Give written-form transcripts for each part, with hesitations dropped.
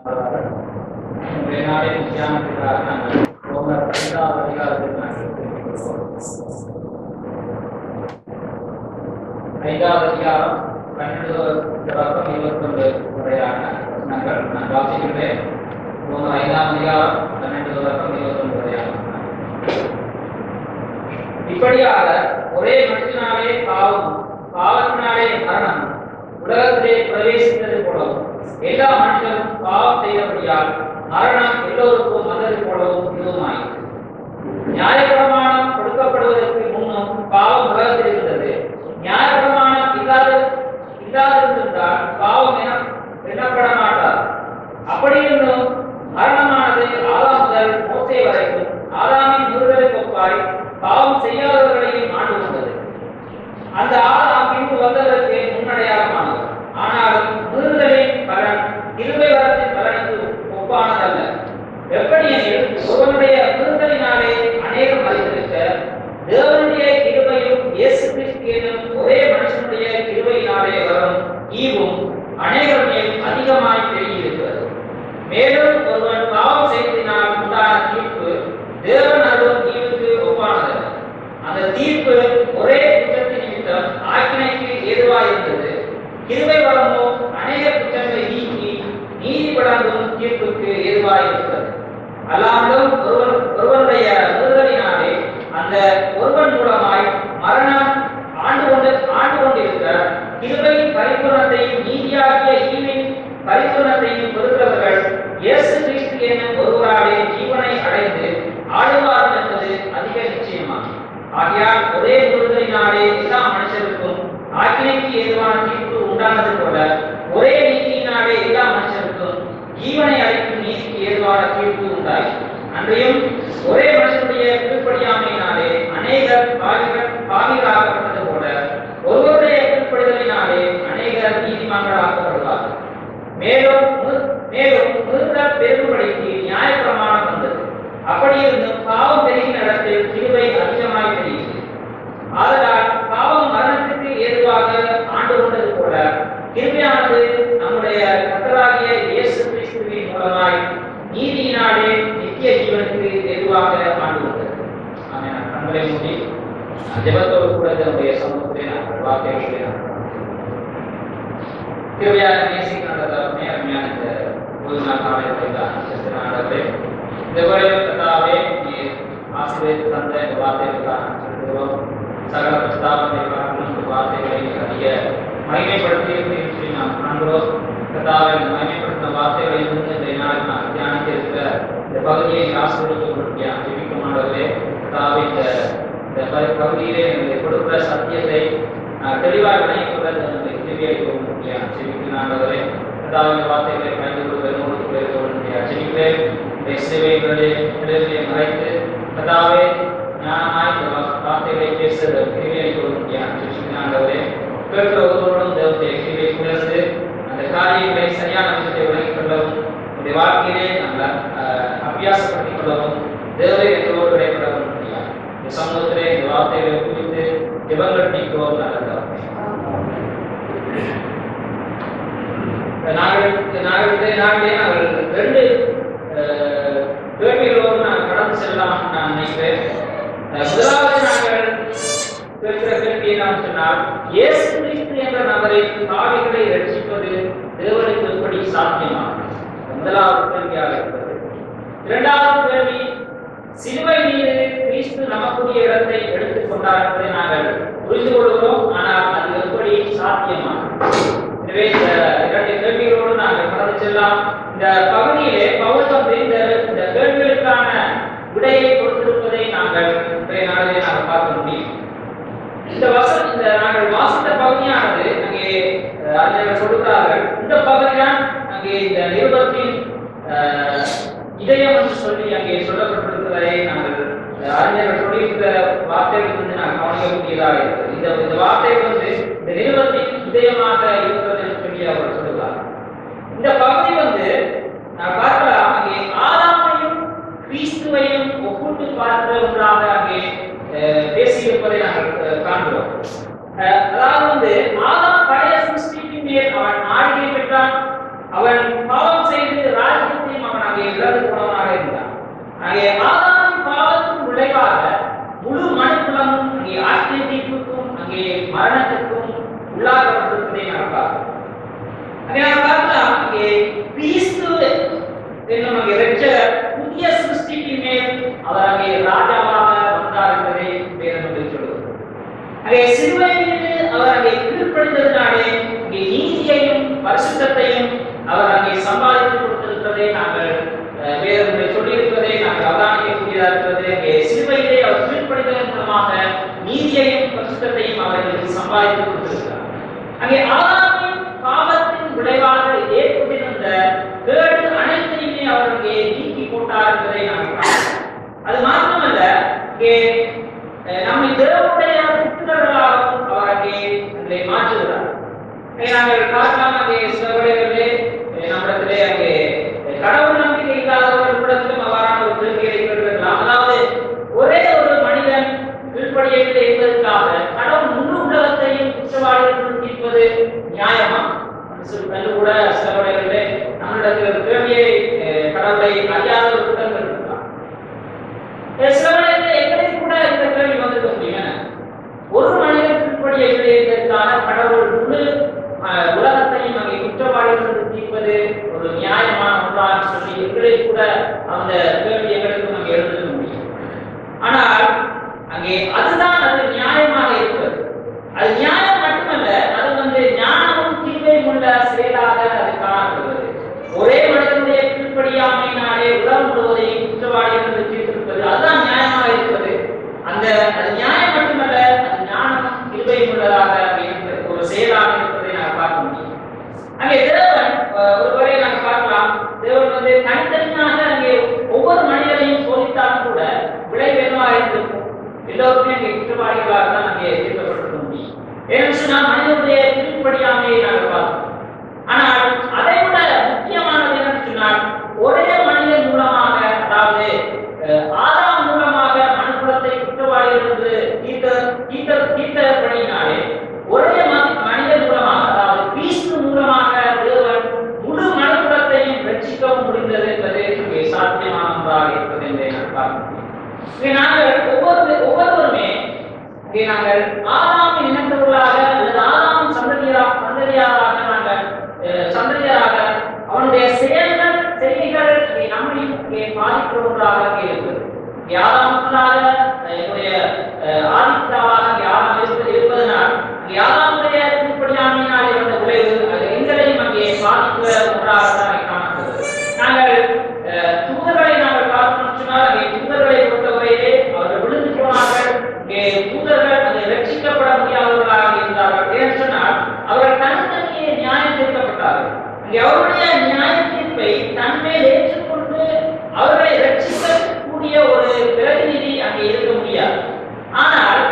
ஐந்தாவது அதிகாரம் 12-21 வரையான வசனங்கள் நான் வாசிக்கிறேன். ஐந்தாம் அதிகாரம் 12-21 வரையான. இப்படியாக ஒரே மனுஷனாலே பாவம், பாவத்தினாலே மரணம் உலகத்திலே பிரவேசித்தது போலவும், எல்லா மனுஷரும் பாவம் செய்தபடியால் மரணம் எல்லோருக்கும் வந்தது போலவும் இதுவுமாயிற்று. நியாயப்பிரமாணம் கொடுக்கப்படுவதற்கு முன்னும் பாவம் உலகத்தில் இருந்தது. நியாயப்பிரமாணம் இல்லாதிருந்தால் பாவம் எண்ணப்பட மாட்டார். அப்படி இருந்தும் மரணமானது ஆதாம் முதல் மோசே வரைக்கும் ஆதாமின் முறுதலுக்கு ஒப்பாய் பாவம் செய்யாதவர்களையும் ஆண்டு கொண்டது. அந்த ஆதாம் பின்பு வந்ததற்கு முன்னடையாளமானது. ஆனாலும் முறுதலின் பலன் கிருபை வரத்தின் பலனுக்கு ஒப்பானதல்ல. எப்படியெனில் ஒருவனுடைய முறுதலினாலே அநேகம் மறித்திருக்க, தேவனுடைய கிருபையும் இயேசு கிறிஸ்து என்னும் ஒரே மனுஷனுடைய கிருபையினாலே வரும் ஈவும் அநேகர் மேல் அதிகமாய் பெருகியிருக்கிறது. மேலும் ஒருவன் பாவம் செய்ததினால் உண்டான தீர்ப்பு தேவன் அருளும் ஈவுக்கு ஒப்பானதல்ல. அந்த தீர்ப்பு ஒரே குற்றத்தின் நிமித்தம் ஆக்கினைக்கு ஏதுவாயிருந்தது. கிருபை வரமோ அநேக குற்றங்களை நீக்கி நீதி வழங்கும் தீர்ப்புக்கு ஏதுவாயிருக்கிறது. அல்லாமலும் ஒருவனுடைய முறுதலினாலே அந்த ஒருவன் மூலமாய் மரணம் ஆண்டு கொண்டிருக்க, கிருபையின் பரிபூரணத்தையும் நீதியாகிய ஈவின் பரிபூரணத்தையும் பெறுகிறவர்கள் இயேசு கிறிஸ்து என்னும் ஒருவராலே ஜீவனை அடைந்து ஆளுவார்கள் என்பது அதிக நிச்சயமாகும். ஆகையால் ஒரே முறுதலினாலே எல்லா மனுஷருக்கும் ஆக்கினைக்கு ஏதுவான தீர்ப்பு உண்டானது போல, ஒரே நீதியினாலே எல்லா மனுஷருக்கும் ஜீவனை அளிக்கும் நீதிக்கு ஏதுவான தீர்ப்பு உண்டாயிற்று. அன்றையும் ஒரே மனுஷனுடைய கீழ்ப்படியாமையினாலே அநேகர் பாவிகளாக்கப்பட்டது போல, ஒருவருடைய கீழ்ப்படிதலினாலே அநேகர் நீதிமான்களாக்கப்படுவார்கள். மேலும் முறுதல் பெருகும்படிக்கு நியாயப்பிரமாணம் வந்தது. அப்படியிருந்தும் பாவம் பெருகின இடத்தில் கிருபை அதிகமாய் பெருகியது. ஆதலால் பாவம் மரணத்துக்கு ஏதுவாக ஆண்டு கொண்டது போல, கிருபையானது நம்முடைய கர்த்தராகிய இயேசு கிறிஸ்துவின் மூலமாய் நீதியினாலே நித்திய ஜீவனுக்கு ஏதுவாக ஆண்டு கொண்டது. ஆமென். கண்களை மூடி ஜெபத்தோடு கூட நம்முடைய சமூகத்தை நாங்கள் வார்த்தைகளை கிருபையாக நேசிக்கிறதே அருமையான இந்த ஒரு நாள் காலையிலே இந்த வேளையில் கர்த்தாவே நீர் ஆசீர்வதித்து தந்த இந்த வார்த்தைகளுக்காக சொல்கிறோம். சகல பிரஸ்தாபனைகளுக்காக இந்த வார்த்தைகளை அதிக மகிமைப்படுத்தி சொல்லி நாம் காண்கிறோம். கர்த்தாவே மகிமைப்படுத்தின வார்த்தைகளை இருந்து இந்த நாள் நான் தியானிக்க இருக்கிற இந்த பகுதியை ஆசீர்வதிக்க ஜெபிக்குமானவர்களே, கர்த்தாவே இந்த பகுதியிலே எங்களுக்கு கொடுக்கிற சத்தியத்தை தெளிவாக விளைவிப்பது ஜெபிக்கிறாண்டவரே. கர்த்தாவே வார்த்தைகளை பயந்து கொள்வதற்கு ஜெபிக்கிறேன். இந்த சேவைகளை மறைத்து கர்த்தாவே ஞானமாய் இந்த வார்த்தைகளை பேசுகிற கிருபையை ஜெபிக்கிறாண்டவரே. கேட்கிற ஒருவரும் தேவனுடைய கிருபையை உணர்ந்து அந்த காரியங்களை சரியான விஷயத்தை விளங்கிக் கொள்ளவும், உடைய வாழ்க்கையிலே நாங்கள் அபியாசப்படுத்திக் கொள்ளவும், தேவை எங்களோடு விடைபெறவும் முடியாது. இந்த சமூகத்திலே இந்த வார்த்தைகளை குறித்து ஜெபங்கள் நீக்குவோம். நல்லதாக நாங்கள் ரெண்டு கேள்விகளோடு நான் கடந்து செல்லலாம் நான் நினைக்கிறேன். முதலாவது நாங்கள் கேட்கிற கேள்வி என்னன்னு சொன்னால், இயேசு கிறிஸ்து என்ற நபரின் பாவிகளை ரட்சிப்பது தேவனுக்கு எப்படி சாத்தியமாகும்? முதலாவது கேள்வியாக இருக்கிறது. இரண்டாவது கேள்வி, சிலுவை மீது கிறிஸ்து நமக்குரிய இடத்தை எடுத்துக் கொண்டார் என்பதை நாங்கள் புரிந்து கொள்கிறோம். ஆனால் அது எப்படி சாத்தியமாகும்? எனவே இந்த இரண்டு கேள்விகளோடு நாங்கள் கடந்து செல்லலாம். இந்த பகுதியிலே பவுல் வந்து இந்த கேள்விகளுக்கான விடையை கொடுத்திருப்பதை நாங்கள் இன்றைய நாளிலே நாங்கள் பார்க்க முடியும். இந்த நாங்கள் வாசித்த பகுதியானது அங்கே அறிஞர்கள் சொல்கிறார்கள், இந்த பகுதிதான் அங்கே இந்த நிருபத்தின் இதயம் என்று சொல்லி அங்கே சொல்லப்பட்டிருக்கிறதை நாங்கள் அறிஞர்கள் சொல்லியிருக்கிற வார்த்தைகள் வந்து நாங்கள் கவனிக்கக்கூடியதாக இருக்கிறது. இந்த வார்த்தை வந்து இந்த நிருபத்தின் இதயமாக இருக்கிறது என்று சொல்லி அவர் சொல்லுவார். இந்த பகுதி வந்து நான் பார்க்கலாம், அங்கே ஆதாமையும் கிறிஸ்துவையும் ஒப்பிட்டு பார்க்கிற ஒன்றாக அங்கே பேசியிருப்பதை நாங்கள் காண்கிறோம். அதாவது வந்து ஆதாம் பழைய சிருஷ்டியின் மேல் அவன் ஆளுகை பெற்றான். அவன் பாவம் செய்து ராஜ அங்கே ஆதாமின் பாவத்தின் விளைவாக முழு மனுக்குலமும் அங்கே ஆக்கிரமிப்புக்கும் அங்கே மரணத்துக்கும் உள்ளாக்கப்பட்டிருப்பதை நாம் பார்க்கிறோம். அங்கே நாம் பார்க்கலாம் அங்கே கிறிஸ்து என்னும் அங்கே இரட்சகர் புதிய சிருஷ்டிப்பின் மேல் அவர் அங்கே ராஜாவாக வந்தார் என்பதை வேதம் வந்து சொல்லுகிறது. அங்கே சிலுவை மீது அவர் அங்கே கீழ்ப்படிந்ததினாலே அங்கே நீதியையும் பரிசுத்தத்தையும் அவர் அங்கே சம்பாதித்து கொடுத்திருப்பதை நாங்கள் வேதம் சொல்லியிருப்பதை நாங்கள் அவதானிக்கக்கூடியதாக இருக்கிறது. அங்கே சிலுவையிலே அவர் கீழ்ப்படிந்ததன் மூலமாக நீதியையும் பரிசுத்தத்தையும் அவர்களுக்கு சம்பாதித்து கொடுத்திருக்கிறார். அங்கே ஆதாமின் பாவத்தின் விளைவாக ஏற்பட்டிருந்த கேடு அனைத்தையுமே அவர் அங்கே நீக்கி போட்டார் என்பதை நாங்கள் பார்க்கிறோம். அது மாத்திரமல்ல, இங்கே நம்மை தேவனுடைய புத்திரர்களாகவும் அவர் அங்கே மாற்றுகிறார். நாங்கள் பார்க்கலாம், அங்கே சில வேளைகளிலே நம்மிடத்திலே அங்கே கடவுள் நம்பிக்கை இல்லாதவர்களிடத்திலும் அவ்வாறான ஒரு கேள்விகளை கேட்டிருக்கலாம். அதாவது ஒரே ஒரு மனிதன் கீழ்ப்படியவில்லை என்பதற்காக கடவுள் முழு உலகத்தையும் குற்றவாளிகள் தீர்ப்பது நியாயமா என்று கூட சில வேளைகளிலே நம்மிடத்தில் ஒரு கேள்வியை கடவுளை அறியாத ஒரு கூட்டங்கள் இருக்கலாம். சில வேளைகளிலே எங்களை கூட இந்த கேள்வி வந்திருக்க முடியும். ஒரு மனிதன் கீழ்ப்படியவில்லை என்பதற்காக கடவுள் முழு உலகத்தையும் அங்கே குற்றவாளிகள் தீர்ப்பது ஒரு நியாயமான ஒன்றாக சொல்லி எங்களை கூட அந்த கேள்வி எங்களுக்கு அங்கே எழுத முடியும். ஆனால் அங்கே அதுதான் அது நியாயமாக இருப்பது. அது நியாயம் மட்டுமல்ல, அது வந்து ஞானமும் தீர்வையும் உள்ள செயலாக அது காணப்படுகிறது. ஒரே மனிதனுடைய கீழ்ப்படியாமையினாலே உலகம் முழுவதையும் குற்றவாளிகள் தீர்த்திருப்பது அதுதான் நியாயமாக இருப்பது. அந்த அது நியாயம் மட்டுமல்ல, அது ஞானமும் தீர்வையும் உள்ளதாக ஒரு செயலாக இருப்பதை நான் பார்க்க முடியும். அங்கே தேவன் ஒருவரை நாங்கள் பார்க்கலாம், தேவன் வந்து தனித்தனியாக அங்கே ஒவ்வொரு மனிதனையும் சோதித்தாலும் கூட விளைவு என்னவாக இருந்திருக்கும். எல்லோருமே அங்கே குற்றவாளிகளாக தான் அங்கே தீர்க்கப்பட்டிருக்க முடியும். ஏன்னு சொன்னால் மனிதனுடைய கீழ்ப்படியாமையை நாங்கள் பார்க்கிறோம். ஆனால் அதை விட முக்கியமானது என்னன்னு சொன்னால், ஒரே மனிதன் மூலமாக, அதாவது ஆதாம் மூலமாக மனுக்குலத்தை குற்றவாளிகள் என்று தீர்த்தபடியினாலே ஒரே மனிதன் மூலமாக, அதாவது கிறிஸ்து மூலமாக தேவன் முழு மனுக்குலத்தையும் ரட்சிக்கவும் முடிந்தது என்பது இங்கே சாத்தியமான ஒன்றாக இருப்பது என்பதை நான் பார்க்கிறோம். நாங்கள் ஒவ்வொருவருமே இங்கே நாங்கள் ஆதாமின் இனத்தவர்களாக அல்லது ஆதாமின் சந்ததியாராக நாங்கள் சந்ததியாராக அவனுடைய செய்கைகள் நம்மையும் இங்கே பாதிக்கிற ஒன்றாக இருக்கிறது. ஆதாமுக்குள்ளாக என்னுடைய ஆதித்தாவாக ஆதாம் இருப்பதனால் ஆதாமுடைய கீழ்ப்படியாமையினாலே வந்த விளைவு அது எங்களையும் அங்கே பாதிக்கிற ஒன்றாக தான் காணப்படுகிறது. நாங்கள் தூதர்களை நாங்கள் பார்க்கணும் சொன்னால், அங்கே தூதர்களை பொறுத்தவரையிலே அவர்கள் விழுந்து போனார்கள். இங்கே தூதர்கள் அதை ரட்சிக்கப்பட முடியாதவர்களாக இருந்தார்கள். ஏன்னு சொன்னால் அவர்கள் தனித்தனியே நியாயம் தீர்க்கப்பட்டார்கள். இங்கே அவருடைய நியாய தீர்ப்பை தன்மேல் ஏற்றுக்கொண்டு அவர்களை ரட்சிக்கக்கூடிய ஒரு பிரதிநிதி அங்கே இருக்க முடியாது. ஆனால்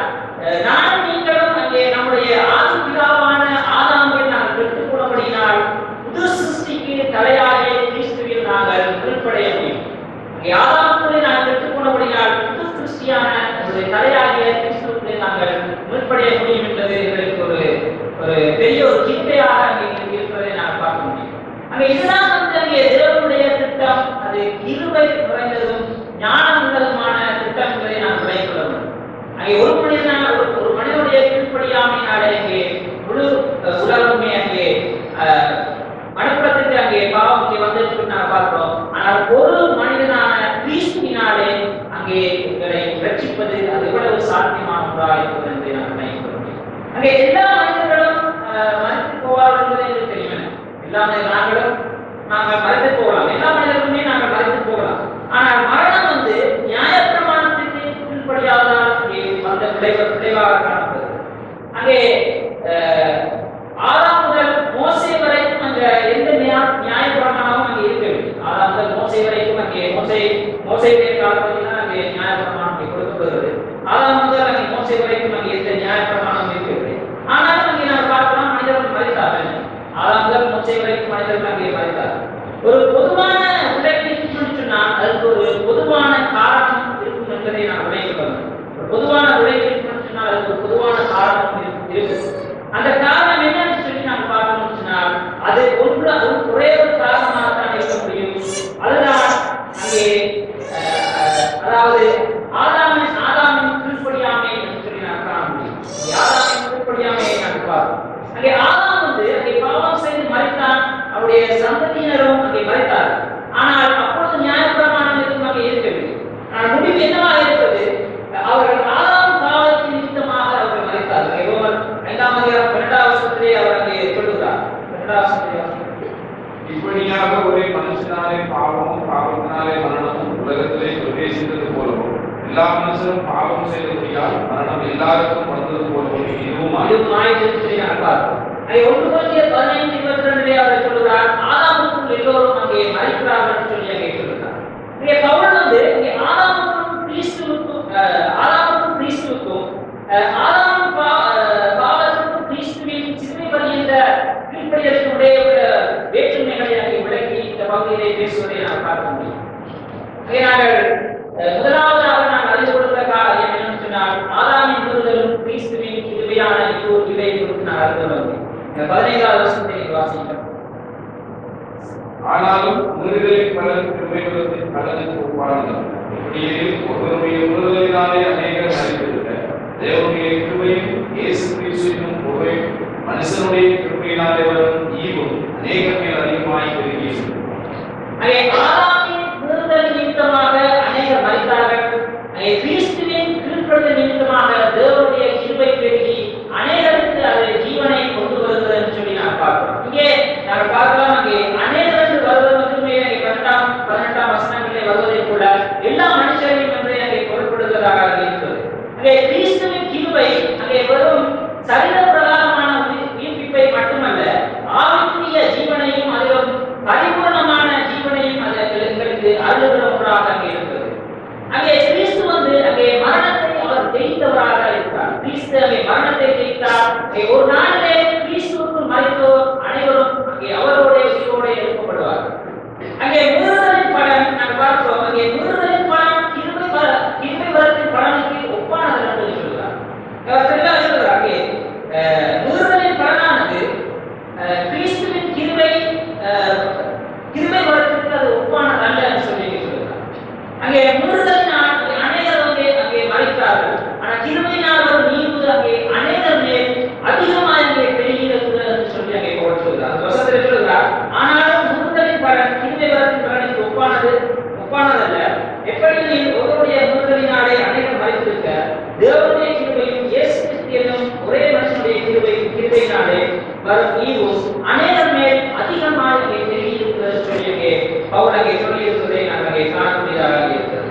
நானும் நீங்களும் அங்கே நம்முடைய ஆதிபிதாவான ஆதாமில் நாங்கள் பெற்றுக்கொள்ளபடியினால் புது சிருஷ்டிக்கு தலையாகிய கிறிஸ்துவில் நாங்கள் கீழ்ப்படைய முடியும். அங்கே ஆதாமுக்குள்ளே நாங்கள் பெற்றுக்கொள்ளபடியினால் புது சிருஷ்டியான நம்முடைய தலையாகிய கிறிஸ்துவுக்கு நாங்கள் கீழ்ப்படைய முடியும் என்பது எங்களுக்கு ஒரு பெரிய ஒரு சிந்தையாக அங்கே இருப்பதை நாங்கள் பார்க்க முடியும். அங்கே இதுதான் வந்து அங்கே தேவனுடைய திட்டம். அது கிருபை குறைந்ததும் ஞானம் உள்ளதுமான திட்டம் என்பதை நாம் விளைவிக்க வேண்டும். அங்கே ஒரு மனிதனுடைய கீழ்ப்படியாமையினாலே அங்கே முழு உலகமே அங்கே மனுக்குலத்திற்கு அங்கே பாவம் இங்கே வந்திருக்கு நாங்கள் பார்க்கிறோம். ஆனால் ஒரு மனிதனான கிறிஸ்துவினாலே அங்கே எங்களை ரட்சிப்பது அது எவ்வளவு சாத்தியமான ஒன்றாக இருப்பது என்பதை நாம் விளைவிக்க முடியும். அங்கே எல்லா மனிதர்களும் மறைத்து போவார்கள் என்பதை எங்களுக்கு தெரியும். எல்லா நாங்கள் மறைத்து போகலாம், எல்லா மனிதர்களுமே நாங்கள் மறைத்து போகலாம். ஆனால் மரணம் வந்து நியாயப்பிரமாணத்திற்கு கீழ்ப்படியாததால் வந்த விளைவாக காணப்படுகிறது. அங்கே ஆதாம் முதல் மோசே வரைக்கும் அங்க எந்த நியாயப்பிரமாணமும் அங்கே இருக்கவில்லை. ஆதாம் முதல் மோசே வரைக்கும் அங்கே மோசையுடைய காலத்தில் தான் அங்கே நியாயப்பிரமாணம் அங்கே கொடுக்கப்படுகிறது. ஆதாம் முதல் அங்கே மோசே வரைக்கும் அங்கே எந்த நியாயப்பிரமாணமும் இருக்கவில்லை. ஆனாலும் அங்கே நாம் பார்க்கலாம், மனிதர்கள் மறைத்தார்கள். ஆதாம் முதல் மோசே வரைக்கும் மனிதர்கள் அங்கே மறைத்தார்கள். ஒரு பொதுவான உடைக்கு சொன்னால் அதுக்கு ஒரு பொதுவான காரணம் இருக்கும் என்பதை நாம் விளைவிக்கிறோம். பொதுவான உடைக்கு சொன்னால் அதுக்கு ஒரு பொதுவான காரணம் இருக்கு. அந்த காரணம் என்னன்னு சொல்லி நாம் பார்க்கணும்னு சொன்னால் அது ஒரே ஒரு காரணமாக தான் இருக்க முடியும். அதுதான் அங்கே அங்கே ஆதாம் வந்து அங்கே பாவம் செய்து மரித்தான், அவருடைய சந்ததியினரும் அங்கே மரித்தார். ஆனால் அப்பொழுது நியாயப்பிரமாணம் எதுவும் அங்கே இருக்கவில்லை. ஆனால் முடிவு என்னவாக இருப்பது? அவர்கள் ஆதாம் பாவத்தின் நிமித்தமாக அவர்கள் மரித்தார்கள். ரோமர் 5:2 அவர் அங்கே சொல்லுகிறார். 2 இப்படியாக ஒரே மனுஷனாலே பாவமும் பாவத்தினாலே மரணமும் உலகத்திலே பிரவேசித்தது போலவும் எல்லா மனுஷரும் பாவம் செய்தபடியால் மரணம் எல்லாருக்கும் வந்தது போலவும் இதுவும் அவர் சொல்லுகிறார், ஆதாமுக்குள் எல்லோரும் அங்கே மரிக்கிறார்கள் சொல்லி அங்கே சொல்லுகிறார். இங்கே பவுல் வந்து இங்கே ஆதாமுக்கும் கிறிஸ்துவுக்கும் ஆதாமும் பாவத்திற்கும் கிறிஸ்துவின் சிறுமை பலியின்ற கீழ்ப்படிதலுடைய வேற்றுமைகளை அங்கே விளக்கி இந்த பகுதியிலே பேசுவதை நாம் பார்க்க முடியும். முதலாவதாக நாம் அறிந்து கொள்கிற காரியம் என்னன்னு சொன்னால், ஆதாமின் முறுதலும் கிறிஸ்துவின் கிருபையான இவை குறித்து நான் அறிந்து கொள்கிறேன். 15வது வசனத்தை வாசிக்கிறோம். ஆனாலும் முறுதலின் பலன் கிருபையின் பலனுக்கு ஒப்பானது. இப்படியே ஒருவருடைய முறுதலினாலே அநேகர் மரித்திருக்கிறார். தேவனுடைய கிருபையும் இயேசு கிறிஸ்துவின் கிருபையும் மனுஷனுடைய கிருபையினாலே வரும் ஈவும் அநேகர் மேல் அதிகமாய் பெருகியது. ஆதாமின் முறுதல் நிமித்தமாக அநேகர் மரித்தார்கள். கிறிஸ்துவின் கீழ்ப்படிதல் நிமித்தமாக தேவனுடைய கிருபை பெருகி அநேகருக்கு அது ஜீவனை கொண்டு வருகிறது என்று சொல்லி நாம் பார்க்கிறோம். இங்கே நாம் பார்க்கலாம், அங்கே அநேகருக்கு வருவது மட்டுமே 18ஆம் வசனத்திலே வருவதை கூட எல்லா மனுஷரையும் என்று அங்கே பொருட்படுவதாக இருக்கிறது. அங்கே கிறிஸ்துவின் கிருபை அங்கே வெறும் சரீர பிரகாரமான உயிர்ப்பிப்பை மட்டுமல்ல, ஆவிக்குரிய ஜீவனையும் அதிலும் பரிபூர்ணமான ஜீவனையும் எங்களுக்கு அருளுகிற ஒன்றாக அங்கே இருக்கிறது. அங்கே கிறிஸ்து வந்து அங்கே மரணத்தை அவர் ஜெயித்தவராக இருக்கிறார். கிறிஸ்து அங்கே மரணத்தை ஜெயித்தார். ஒரு நாளிலே கிறிஸ்துவுக்கு மரித்தோர் அனைவரும் அங்கே அவரோட உயிரோட எழுப்பப்படுவார்கள். அங்கே முறுதலின் பலன் நாம் பார்க்கிறோம். அங்கே முறுதலின் பலன் கிருபை வரத்தின் பலனுக்கு ஒப்பானது என்று சொல்கிறார். அவர் தெளிவாக சொல்கிறார், அங்கே முறுதலின் பலனானது கிறிஸ்துவின் கிருபை வரத்திற்கு அது ஒப்பானது அல்ல என்று சொல்லி சொல்கிறார். அங்கே முறுதலினால் அநேகர் அங்கே மரித்தார்கள். ஆனால் கிருபையினால் வரும் நீவு அங்கே அநேகர் மேல் அதிகமாக அங்கே பெருகிறது என்று சொல்லி அங்கே சொல்கிறார். அந்த வசனத்தில் சொல்கிறார், ஆனாலும் முறுதலின் பலன் கிருபை வரத்தின் பலனுக்கு ஒப்பானதல்ல. எப்படி நீ ஒருவருடைய முறுதலினாலே அநேகர் மரித்திருக்க, தேவனுடைய கிருபையும் இயேசு கிறிஸ்து என்னும் ஒரே மனுஷனுடைய கிருபையினாலே வரும் ஈவும் அநேகர் மேல் அதிகமாக அங்கே பெருகியிருக்கிறது சொல்லி அங்கே பவுல் அங்கே சொல்லியிருப்பதை நாம் அங்கே காணக்கூடியதாக இருக்கிறது.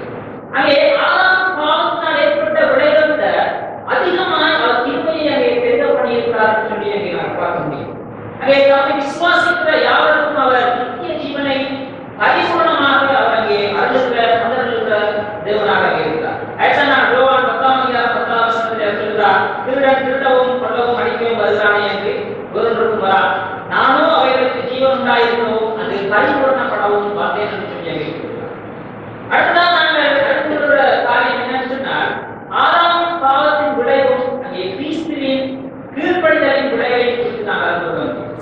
அங்கே ஆதாம் பாவத்தினால் ஏற்பட்ட விளைவை விட அதிகமாக அவர் கிருபையை அங்கே பெருக பண்ணியிருக்கிறார் சொல்லி அங்கே நாம் பார்க்க முடியும். அங்கே தம்மை விசுவாசிக்கிற யாவருக்கும் அவர் நித்திய ஜீவனை பரிபூர்ணமாக அவர் அங்கே அருளுகிற தேவனாக இருக்கிறார். யோவான் 10:10 சொல்கிறார், திருடன் திருடவும் கொல்லவும் அடிக்கவும் வருகிறானே என்று ஒருவருக்கும் வரா, நானும் அவைகளுக்கு ஜீவன் உண்டாயிருக்கவும் அது பரிபூர்ணப்படவும் வந்தேன் என்று சொல்லி இருக்கிறார். அடுத்ததாக நாங்கள் அடுத்துள்ள காரியம் என்னன்னு சொன்னால், ஆதாமின் பாவத்தின் விளைவும் அங்கே கிறிஸ்துவின் கீழ்ப்படிதலின் விளைவை குறித்து நாங்கள் அறிந்து கொள்கிறோம்.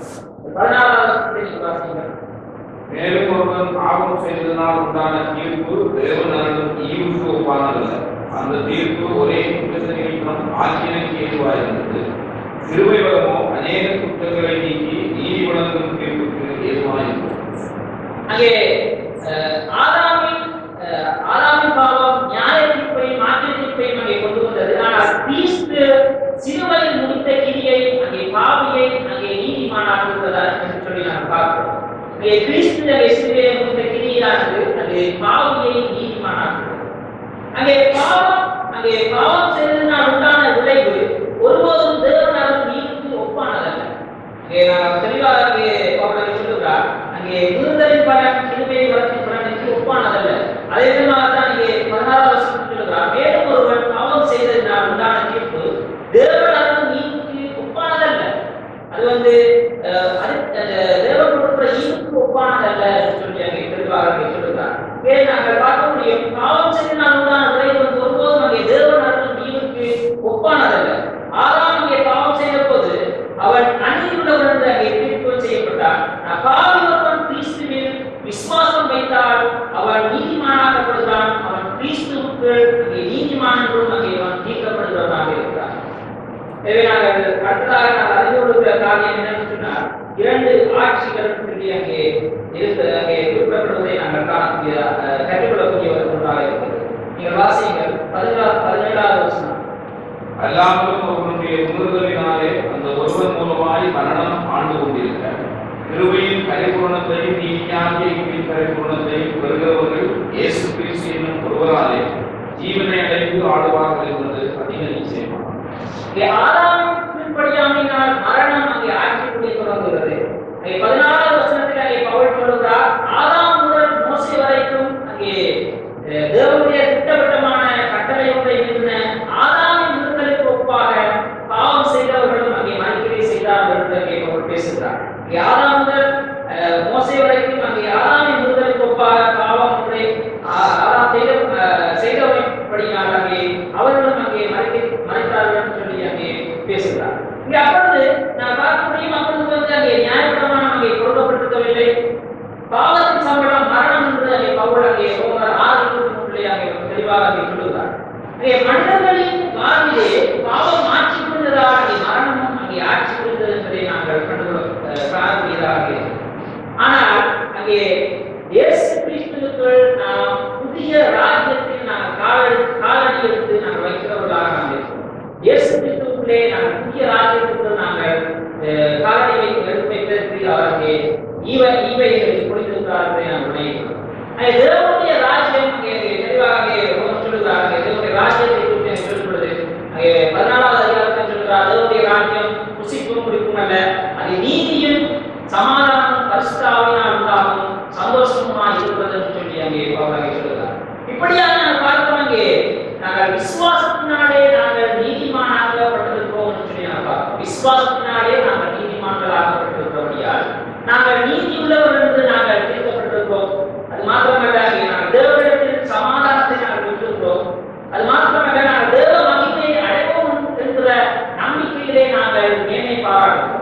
14வது வாசிக்கிறோம். மேலும் ஒருவன் பாவம் செய்ததனால் உண்டான தீர்ப்பு தேவனாலும் ஈவுக்கு ஒப்பானதல்ல. அந்த தீர்ப்பு ஒரே குற்றத்தை நிமித்தம் ஆக்கினைக்கு ஏதுவாயிருந்தது. கிருபை வரமோ அநேக குற்றங்களை நீக்கி நீதி வழங்கும் தீர்ப்புக்கு ஏதுவாயிருந்தது. அங்கே ஆதாமின் பாவம் நியாய தீர்ப்பையும் மாற்று தீர்ப்பையும் அங்கே கொண்டு வந்தது. ஆனால் கிறிஸ்து சிலுவையில் முடித்த கிரியை அங்கே பாவியை அங்கே நீதிமானாக்குவதா என்று சொல்லி நாம் பார்க்கிறோம். அங்கே கிறிஸ்து சிலுவையில் முடித்த கிரியானது அது பாவியை நீதிமானாக்குவது. அங்கே பாவம் செய்ததினால் உண்டான விளைவு ஒருபோதும் தேவனால் நீதிக்கு ஒப்பானதல்ல. அங்கே நான் தெளிவாக அங்கே பவுல் சொல்லுகிறார், அங்கே முறுதலின் பலன் கிருபை வரத்தின் பலனுக்கு ஒப்பானதல்ல. அதே விதமாகத்தான் இங்கே 16வது வசனத்தில் சொல்லுகிறார், மேலும் ஒருவன் பாவம் செய்ததினால் உண்டான தீர்ப்பு தேவனால் நீதிக்கு ஒப்பானதல்ல. அது வந்து தேவன் கொடுக்கிற ஈவுக்கு ஒப்பானதல்ல என்று சொல்லி அங்கே தெளிவாக அங்கே சொல்லுகிறார். நாங்கள் பார்க்க முடியும், பாவம் செய்ததினால் உண்டான விளைவு வந்து ஒருபோதும் அங்கே தேவனால் ஈவுக்கு ஒப்பானதல்ல. ஆதாம் அங்கே பாவம் செய்த போது அவன் அநீதியுள்ளவன் என்று அங்கே தீர்ப்பு செய்யப்பட்டான். பாவி ஒருவன் கிறிஸ்துவில் விசுவாசம் வைத்தால் அவன் நீதிமானாக்கப்படுகிறான். அவன் கிறிஸ்துவுக்கு அங்கே நீதிமான் என்றும் அங்கே அவன் தீர்க்கப்படுகிறவனாக இருக்கிறான். எனவே நாங்கள் அடுத்ததாக நான் அறிந்து கொள்கிற காரியம் என்னன்னு சொன்னால் இரண்டு ஆட்சிகள் அங்கே அங்கே குறிப்பிடப்படுவதை நாங்கள் காணக்கூடிய கற்றுக்கொள்ளக்கூடிய ஒரு ஒன்றாக இருக்கிறது. நீங்கள் வாசியுங்கள் 17வது வசனம். அல்லாமலும் ஒருவனுடைய உணர்தலினாலே அந்த ஒருவன் மூலமாய் மரணம் ஆண்டு கொண்டிருக்க கிருபையின் பரிபூரணத்தையும் நீதியாகிய ஈவின் பரிபூரணத்தையும் பெறுகிறவர்கள் இயேசு கிறிஸ்து என்னும் ஒருவராலே ஜீவனை அடைந்து ஆடுவார்கள் என்பது அதிக நிச்சயமாகும். ஆதாமின் கீழ்ப்படியாமையினால் மரணம் அங்கே ஆட்சிக்குள்ளே தொடங்குகிறது. 14வது வசனத்தில் அங்கே பவுல் சொல்கிறார், ஆதாம் முதல் மோசே வரைக்கும் அங்கே தேவனுடைய திட்டவட்டமான கட்டளை ஒன்றை மீறின ஆதாமின் விருத்தலுக்கு ஒப்பாக பாவம் செய்தவர்களும் அங்கே மறிக்கை செய்தார்கள் என்று அங்கே பவுல் பேசுகிறார். ஆதாம் முதல் மோசே வரைக்கும் அங்கே ஆதாமின் விருத்தலுக்கு ஒப்பாக பாவம் ஒன்றை ஆதாம் செய்தபடியால் அங்கே அவர்களும் அங்கே மறைத்தார்கள் என்று சொல்லி அங்கே பேசுகிறார். இங்கே அப்பொழுது நான் பார்க்க முடியும், அப்பொழுது வந்து அங்கே நியாயப்பிரமாணம் அங்கே கொடுக்கப்பட்டிருக்கவில்லை. பாவத்தின் சம்பளம் மரணம் என்று அங்கே பவுல் அங்கே ரோமர் 6:23 அங்கே தெளிவாக அங்கே சொல்லுகிறார். அங்கே மனிதர்களின் வாழ்விலே பாவம் ஆட்சி புரிந்ததால் அங்கே மரணமும் அங்கே ஆட்சி புரிந்தது என்பதை நாங்கள் காணக்கூடியதாக. ஆனால் அங்கே இயேசு கிறிஸ்துவுக்குள் நாம் புதிய ராஜ்யத்தில் நாங்கள் காலடி எடுத்து நாங்கள் வைக்கிறவர்களாக நாம் இருக்கிறோம். இயேசு கிறிஸ்துவுக்குள்ளே நாங்கள் புதிய ராஜ்யத்துக்குள் நாங்கள் காலடி வைப்பதற்கு அவருக்கு ஈவைகளை கொடுத்திருக்கிறார்கள் நாம் நினைக்கிறோம். தேவனுடைய ராஜ்யம் அங்கே தெளிவாக சொல்லுகிறார். தேவனுடைய ராஜ்யத்தை குறித்து சொல்லுகிறது. 14வது அதிகாரத்தில் சொல்லுகிறார், தேவனுடைய ராஜ்யம் புசிப்பும் குடிப்பும் அல்ல, அது நீதியும் சமாதானம் பரிசுத்த ஆவியினால் உண்டாகும் சந்தோஷமுமாய் இருப்பது என்று சொல்லி அங்கே பவுல் சொல்லுகிறார். இப்படியாக நாங்கள் பார்க்கிறோம், அங்கே நாங்கள் விசுவாசத்தினாலே நாங்கள் நீதிமானாக்கப்பட்டிருக்கிறோம் என்று சொல்லி நாங்கள் பார்க்கிறோம். விசுவாசத்தினாலே நாங்கள் நீதிமான்களாக்கப்பட்டிருக்கிறபடியால் நாங்கள் நீதி உள்ளவர் என்று நாங்கள் தீர்க்கப்பட்டிருக்கிறோம். அது மாத்திரமல்ல, நாங்கள் தேவனிடத்தில் சமாதானத்தை நாங்கள் பெற்றிருக்கிறோம். அது மாத்திரமல்ல, நாங்கள் தேவ மகிமையை அடைவோம் என்கிற நம்பிக்கையிலே நாங்கள் மேன்மை பாராட்டுகிறோம்.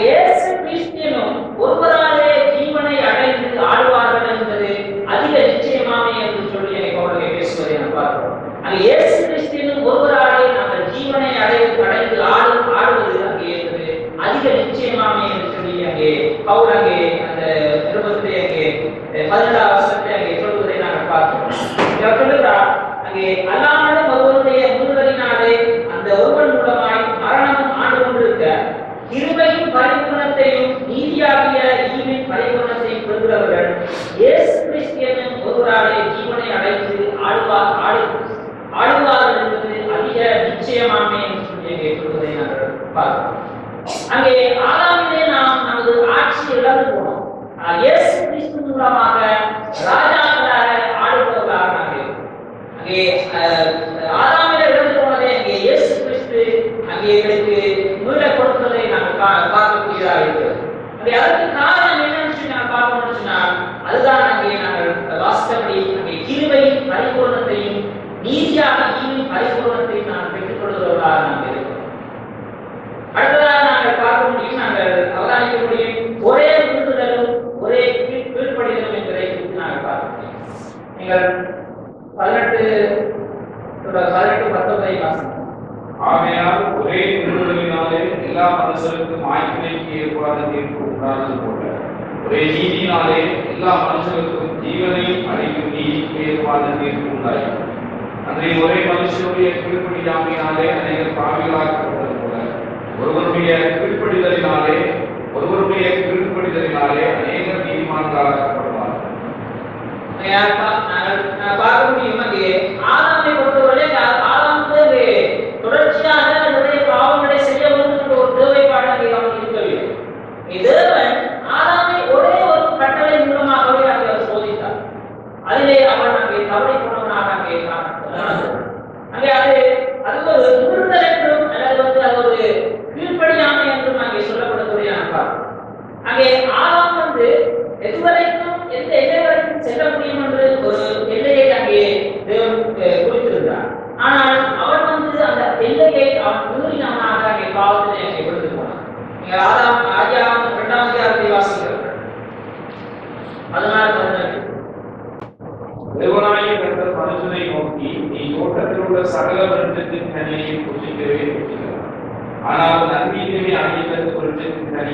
இயேசு கிறிஸ்துவினும் ஒருவராலே ஜீவனை அடைந்து ஆடுவார்கள் என்பது அதிக நிச்சயமாமே என்று சொல்லி பவுல் பேசுவதை நாம் பார்க்கிறோம். இயேசு கிறிஸ்துவினும் ஒருவராலே நாங்கள் ஜீவனை அடைந்து ஆடுவது அங்கே என்பது அதிக நிச்சயமாமே என்று சொல்லி அங்கே பவுல் அங்கே அந்த நிருபத்திலே அங்கே 17வது வசனத்தை அங்கே சொல்வதை நாங்கள் பார்க்கிறோம். இவர் சொல்லுகிறார், அங்கே அல்லாமலும் ஒருவருடைய முன்னுதலினாலே அந்த ஒருவன் மூலமாய் மரணமும் ஆண்டு கொண்டிருக்க கிருபையின் பரிபூரணத்தையும் நீதியாகிய ஈவின் பரிபூரணத்தையும் பெறுகிறவர்கள் இயேசு கிறிஸ்து என்னும் ஒருவராலே ஜீவனை அடைந்து ஆடுவார்கள் என்பது அதிக நிச்சயமாமே என்று சொல்லி சொல்வதை நாங்கள் பார்க்கிறோம். அங்கே ஆதாமிலே நாம் நமது ஆட்சி இழந்து போனோம். இயேசு கிறிஸ்து மூலமாக ராஜாக்களாக ஆடுபவர்களாக நாங்கள் அங்கே ஆதாமிலே இழந்து போனதை அங்கே இயேசு கிறிஸ்து அங்கே எங்களுக்கு மீள கொடுத்ததை நாங்கள் பார்க்கக்கூடியதாக இருக்கிறது. அதற்கு காரணம் என்னன்னு சொல்லி நாங்கள் பார்க்கணும்னு சொன்னால் அதுதான் அங்கே நாங்கள் வாஸ்தவடி அங்கே கிருபையின் பரிபூரணத்தையும் நீதியாக ஈவின் பரிபூரணத்தையும் நாங்கள் பெற்றுக்கொள்கிறவர்களாக நாங்கள் இருக்கிறோம். அடுத்ததாக நாங்கள் பார்க்க முடியும், நாங்கள் அவதானிக்க முடியும், ஒரே விருதுதலும் ஒரே கீழ்ப்படிதலும் என்பதை குறித்து நாங்கள் பார்க்க முடியும். நீங்கள் 18:19 வாசிங்க. ஆகையால் ஒரே விருதுகளினாலே எல்லா மனுஷருக்கும் ஆய்வுக்கு ஏற்பாடு தீர்ப்பு உண்டானது போல ஒரே நீதியினாலே எல்லா மனுஷருக்கும் ஜீவனையும் அளிக்கும் நீதிக்கு ஏற்பாடு தீர்ப்பு உண்டாயிற்று. அன்றைய ஒரே மனுஷனுடைய கீழ்ப்படியாமையினாலே அநேகர் பாவிகளாக்கப்பட்டது போல ஒருவருடைய கீழ்ப்படிதலினாலே அநேகர் நீதிமான்களாக்கப்படுவார்கள். பார்க்க முடியும், அங்கே ஆதாமை பொறுத்தவரை ஆதாமுக்கு தொடர்ச்சியாக நிறைய பாவங்களை செய்ய வேண்டும் ஒரு தேவைப்பாடு அங்கே அவனுக்கு இருக்கவில்லை. தேவன் ஆதாமை ஒரே ஒரு கட்டளை மூலமாகவே அங்கே சோதித்தார். அதிலே அவன் அங்கே தவறை போனவனாக அங்கே அங்கே அது ஒரு முன்னுதல் என்றும் அல்லது வந்து அது ஒரு கீழ்ப்படியாமை என்றும் அங்கே சொல்லப்படக்கூடிய அங்கே ஆதாம் வந்து எதுவரைக்கும் எந்த எல்லை வரைக்கும் செல்ல முடியும் என்று ஒரு எல்லையை அங்கே தேவன் குறித்திருந்தார். ஆனால் அவன் வந்து அந்த எல்லையை அவன் மீறினவனாக அங்கே பாவத்திலே அங்கே விழுந்து போனான். நீங்கள் ஆதியாகமம் 2ஆம் அதிகாரத்தை வாசிக்கிறீர்கள். அதனால் தேவனாகிய கர்த்தர் மனுஷனை நோக்கி, நீ தோட்டத்தில் உள்ள சகல விருட்சத்தின் கனியையும் புசிக்கவே புசிக்கலாம், ஆனால் நன்மையிலே அணியதற்கு குறித்து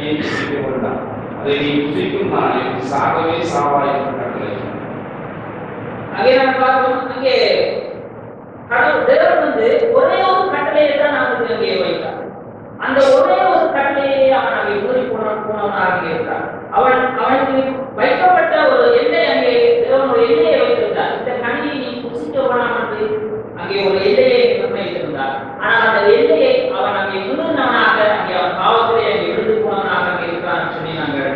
கனியை புசிக்க வேண்டாம், அதை நீ புசிக்கும் நாளில் சாகவே சாவாய் என்று கட்டளை. அங்கே நம்ம பார்க்கிறோம், அங்கே கடவுள் தேவன் வந்து ஒரே ஒரு கட்டளையை தான் நமக்கு அங்கே வைத்தார். அந்த ஒரே ஒரு கட்டளையை அவன் அங்கே மீறி போனவனாக இருக்கிறான். அவனுக்கு வைக்கப்பட்ட ஒரு எல்லை, அங்கே தேவன் ஒரு எல்லையை வைத்திருந்தார். இந்த கனியை நீ புசிக்க வேண்டாம் என்று அங்கே ஒரு எல்லையை நிர்ணயித்திருந்தார். ஆனால் அந்த எல்லையை அவன் அங்கே மீறினவனாக, அங்கே அவன் பாவத்திலே அங்கே விழுந்து போனவனாக அங்கே இருக்கிறான் சொல்லி நாங்கள்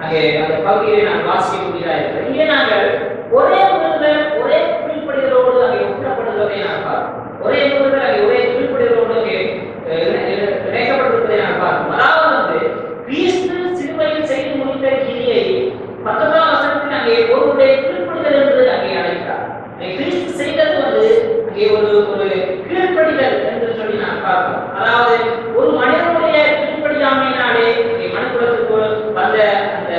அங்கே அந்த பகுதியை நாங்கள் வாசிக்கக்கூடியதாக இருக்கிறோம். இங்கே நாங்கள் ஒரே முருகன் ஒரே கீழ்ப்படுதலோடு அங்கே ஒட்டப்படுவதை நான் பார்க்கிறோம். ஒரே முருகன் அங்கே ஒரே கீழ்ப்படுதலோடு அங்கே இணைக்கப்பட்டிருப்பதை நான் பார்க்கிறோம். அதாவது வந்து கிறிஸ்து சிலுவையில் செய்து முடித்த கிரியை 19ஆம் வசனத்தில் அங்கே ஒருவருடைய கீழ்ப்படுதல் என்று அங்கே அழைத்தார். கிறிஸ்து செய்தது வந்து அங்கே ஒரு கீழ்ப்படிதல் என்று சொல்லி நான் பார்க்கிறோம். அதாவது ஒரு மனிதனுடைய கீழ்ப்படியாமையினாலே மனுக்குலத்துக்கு வந்த அந்த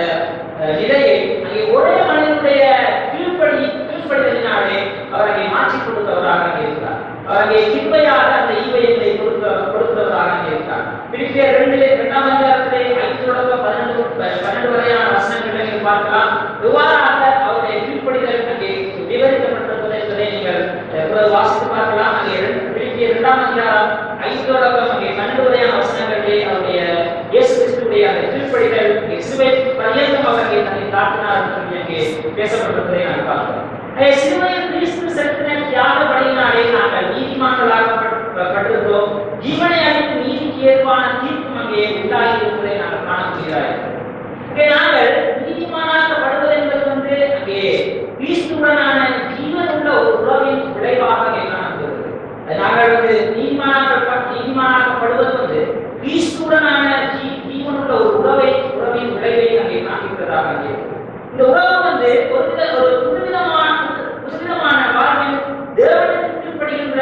நிலையை அங்கே ஒரே மனிதனுடைய கீழ்ப்படிதலினாலே அவர் அங்கே மாற்றிக் கொடுத்தவராக இருக்கிறார். அவர் அங்கே கிருபையாக அந்த ஈவையத்தை கொடுத்தவராக இருக்கிறார். பிலிப்பியர் 2ஆம் அதிகாரத்திலே 5-12 வரையான வசனங்களை நீங்கள் பார்க்கலாம். எவ்வாறாக அவருடைய கீழ்ப்படிதல் அங்கே விவரிக்கப்பட்டிருப்பதை என்பதை நீங்கள் வாசித்து பார்க்கலாம். அங்கே பிலிப்பியர் 2ஆம் அதிகாரம் 5-12 வரையான வசனங்களிலே அவருடைய இயேசு கிறிஸ்துவுடைய அந்த கீழ்ப்படிதல் சிலுவை பரியந்தம் அவர்கள் தன்னை காட்டினார் என்று சொல்லி அங்கே பேசப்பட்டிருப்பதை நான் பார்க்கிறோம். சிலுவையில் கிறிஸ்து செலுத்தின தியாக பலியினாலே நாங்கள் நீதிமான்களாக பட்டிருக்கிறோம். ஜீவனை அளித்து நீதிக்கு ஏற்பான தீர்ப்பு அங்கே உண்டாகி இருப்பதை நாங்கள் காணக்கூடியதாக. நாங்கள் நீதிமானாக்கப்படுவது என்பது வந்து அங்கே கிறிஸ்துவுடனான ஜீவன் உள்ள ஒரு உறவின் விளைவாக காணப்படுகிறது. நாங்கள் வந்து நீதிமானாக்கப்படுவது வந்து கிறிஸ்துவுடனான ஜீவன் உள்ள ஒரு உறவின் விளைவை அங்கே காண்பிக்கிறதாக. இந்த உறவு வந்து ஒரு புதுவிதமான வாழ்வில் தேவனுக்கு கீழ்ப்படுகின்ற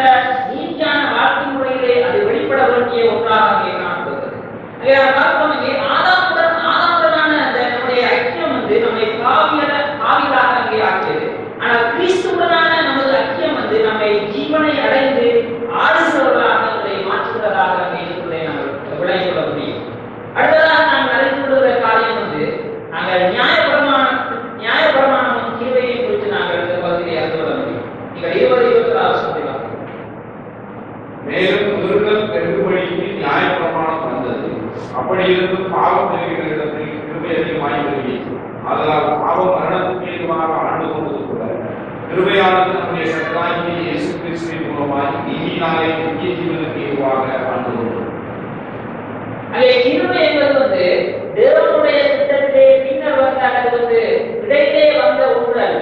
நீதியான வாழ்க்கை முறையிலே அது வெளிப்பட வேண்டிய ஒன்றாக அங்கே காணப்படுகிறது. அங்கே நாம் பார்க்கிறோம், இங்கே ஆதாமுடனான அந்த நம்முடைய ஐக்கியம் வந்து நம்மை பாவிகளாக அங்கே ஆக்கியது. ஆனால் கிறிஸ்துவுடனான நமது ஐக்கியம் வந்து நம்மை ஜீவனை அடைந்து ஆளுகிறவர்களாக அதை மாற்றுகிறதாக அங்கே இருப்பதை நாங்கள் விளங்கிக் கொள்ள முடியும். அடுத்ததாக நாங்கள் அறிந்து கொள்கிற காரியம் வந்து நாங்கள் நியாயப்பிரமாணம் கிருபையை குறித்து நாங்கள் இந்த பகுதியை அறிந்து கொள்ள முடியும். நீங்கள் 20-24 மேலும் முருகன் பெருகுபடிக்கு நியாயப்பிரமாணம் வந்தது. அப்படி இருந்தும் பாவம் நிறைகிற இடத்தில் கிருபை அதிகமாகி வருகிறது. அதனால் பாவம் மரணத்துக்கு ஏதுவாக ஆண்டு கொண்டது கூட கிருபையானது நம்முடைய கர்த்தராகிய இயேசு கிறிஸ்துவின் மூலமாய் நீதியினாலே நித்திய ஜீவனுக்கு ஏதுவாக ஆண்டு கொண்டது. அங்கே கிருபை என்பது வந்து தேவனுடைய திட்டத்திலே பின்னர் வந்த அல்லது வந்து இடையிலே வந்த ஒன்றல்.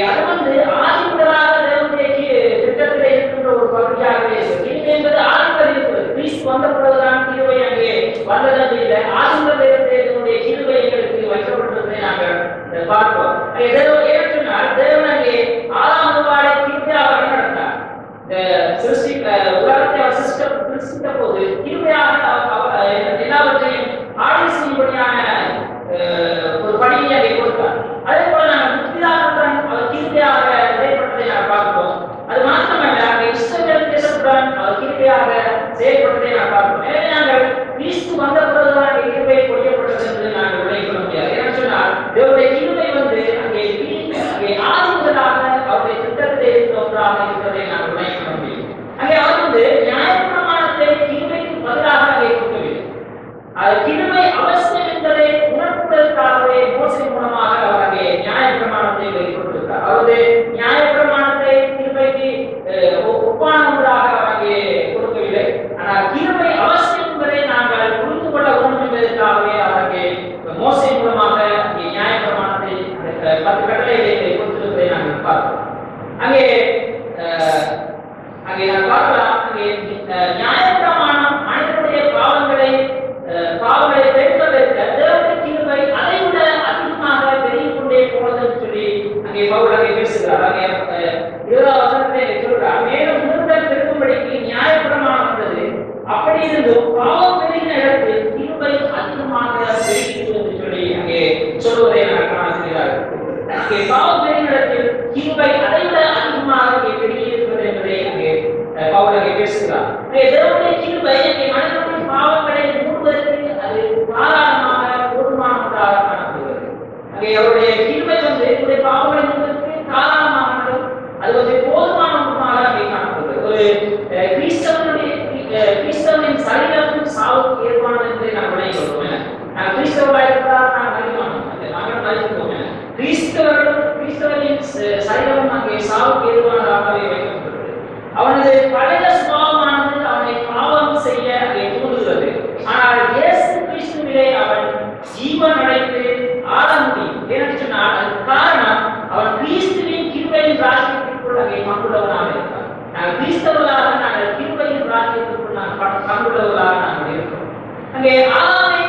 அது வந்து ஆதி முதலாக தேவனுடைய திட்டத்திலே இருக்கின்ற ஒரு பகுதியாகவே கிருபை என்பது ஆதி முதல் இருக்கிறது. கிறிஸ்து வந்த பிறகுதான் கிருபை அங்கே வந்தது இல்லை. ஆதி முதல் தேவனுடைய கிருபை எங்களுக்கு வைக்கப்பட்டிருப்பதை நாங்கள் பார்ப்போம். ஏற்றுனால் தேவன் அங்கே 6ஆம் நூற்றாண்டை கிருபையாக வழிநடத்தார். உலகத்தை அவர் சிருஷ்டித்த போது கிருபையாக எல்லாவற்றையும் ஆட்சி செய்யும்படியான ஒரு பணியை அதை கொடுத்தார். அதே போல நாங்கள் முக்திதாரத்துடன் அவர் கிருபையாக செயல்பட்டதை நாங்கள் பார்க்கிறோம். அது மாத்திரமல்ல, அங்கே இஸ்ரவேல் தேசத்துடன் அவர் கிருபையாக செயல்பட்டதை நாங்கள் பார்க்கிறோம். எனவே நாங்கள் கிறிஸ்து வந்த பிறகுதான் கிருபை பொழியப்பட்டது என்று நாங்கள் விளங்கிக் கொள்ள முடியாது. ஏன்னு சொன்னால் தேவனுடைய கிருபை வந்து அங்கே ஆதி முதலாக அவருடைய திட்டத்திலே இருந்த ஒன்றாக இருக்கிறதை நாங்கள் விளங்கிக் கொள்ள முடியும். அங்கே அவர் வந்து நியாயப்பிரமாணத்தை கிருபைக்கு பதிலாக அங்கே கொடுக்கவில்லை. கிருபை அவசியம் என்பதை உணர்த்துவதற்காகவே மோசே மூலமாக அவர் அங்கே நியாயப்பிரமாணத்தை வெளிப்படுத்தினார். அவருடைய நியாயப்பிரமாணத்தை கிருபைக்கு ஒப்பான ஒன்றாக அவர் அங்கே கொடுக்கவில்லை. ஆனால் கிருபை அவசியம் என்பதை நாங்கள் புரிந்து கொள்ள வேண்டும் என்பதற்காகவே அவர் அங்கே மோசே மூலமாக நியாயப்பிரமாணத்தை 10 கட்டளைகளை கொடுத்திருப்பதை நாங்கள் பார்க்கிறோம். அங்கே நாம் பார்க்கலாம், அங்கே நியாயப்பிரமாணம் மனிதனுடைய பாவங்களை பெருக்கதற்கு தேவனுடைய கிருபை அதை விட அதிகமாக பெருகிக் கொண்டே போனது சொல்லி அங்கே பவுல் அங்கே பேசுகிறார். அங்கே 20ஆம் வசனத்திலே சொல்கிறார், மேலும் முருகன் பெருக்கும்படிக்கு நியாயப்பிரமாணம் வந்தது. அப்படி இருந்தும் பாவம் பெருகின இடத்தில் கிருபை அதிகமாக பெருகிற்று என்று சொல்லி அங்கே சொல்வதை நாங்கள் காணப்படுகிறார்கள். அங்கே பாவம் பெருகின இடத்தில் கிருபை அதை விட அதிகமாக பெருகி இருக்கிறது என்பதை அங்கே பவுல் அங்கே பேசுகிறார். தேவனுடைய கிருபை அங்கே மனிதனுடைய பாவங்களை மூடுவதற்கு அது ஜீவன் அடைத்து ஆள முடியும். ஏன்னு சொன்னால் அதுக்கு காரணம் அவன் கிறிஸ்துவின் கிருபையின் ராஜ்யத்திற்குள் அங்கே பங்குள்ளவனாக இருக்கிறான். நாங்கள் கிறிஸ்தவர்களாக நாங்கள் கிருபையின் ராஜ்யத்திற்குள் நாங்கள் பங்குள்ளவர்களாக நாங்கள் இருக்கிறோம். அங்கே ஆதாமை